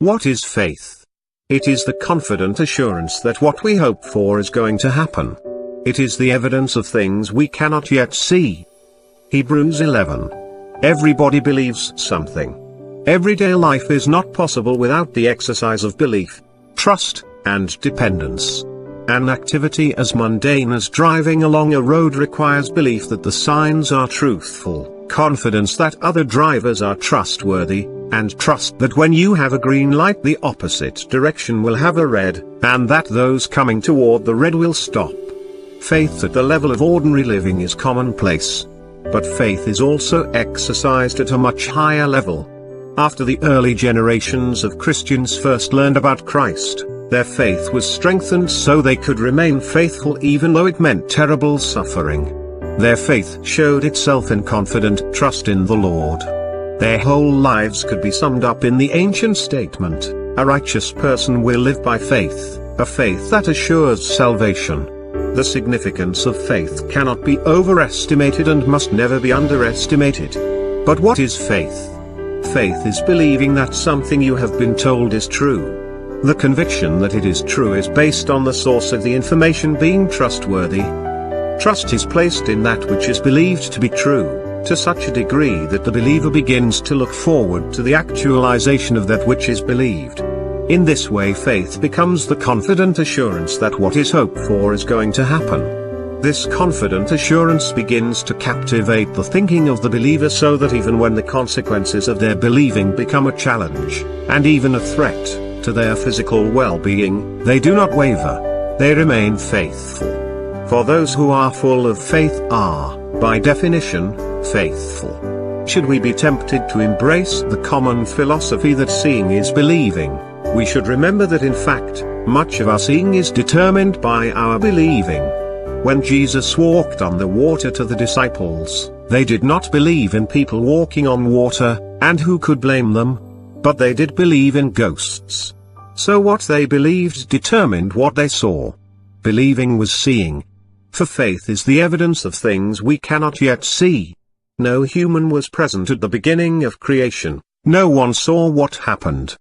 What is faith? It is the confident assurance that what we hope for is going to happen. It is the evidence of things we cannot yet see. Hebrews 11. Everybody believes something. Everyday life is not possible without the exercise of belief, trust, and dependence. An activity as mundane as driving along a road requires belief that the signs are truthful, confidence that other drivers are trustworthy, and trust that when you have a green light the opposite direction will have a red, and that those coming toward the red will stop. Faith at the level of ordinary living is commonplace. But faith is also exercised at a much higher level. After the early generations of Christians first learned about Christ, their faith was strengthened so they could remain faithful even though it meant terrible suffering. Their faith showed itself in confident trust in the Lord. Their whole lives could be summed up in the ancient statement, "A righteous person will live by faith," a faith that assures salvation. The significance of faith cannot be overestimated and must never be underestimated. But what is faith? Faith is believing that something you have been told is true. The conviction that it is true is based on the source of the information being trustworthy. Trust is placed in that which is believed to be true, to such a degree that the believer begins to look forward to the actualization of that which is believed. In this way faith becomes the confident assurance that what is hoped for is going to happen. This confident assurance begins to captivate the thinking of the believer so that even when the consequences of their believing become a challenge, and even a threat, to their physical well-being, they do not waver. They remain faithful. For those who are full of faith are, by definition, faithful. Should we be tempted to embrace the common philosophy that seeing is believing, we should remember that in fact, much of our seeing is determined by our believing. When Jesus walked on the water to the disciples, they did not believe in people walking on water, and who could blame them? But they did believe in ghosts. So what they believed determined what they saw. Believing was seeing. For faith is the evidence of things we cannot yet see. No human was present at the beginning of creation. No one saw what happened.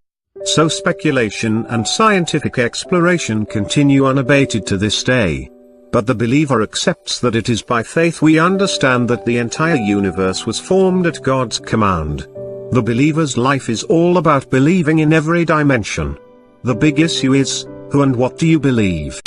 So speculation and scientific exploration continue unabated to this day. But the believer accepts that it is by faith we understand that the entire universe was formed at God's command. The believer's life is all about believing in every dimension. The big issue is, who and what do you believe?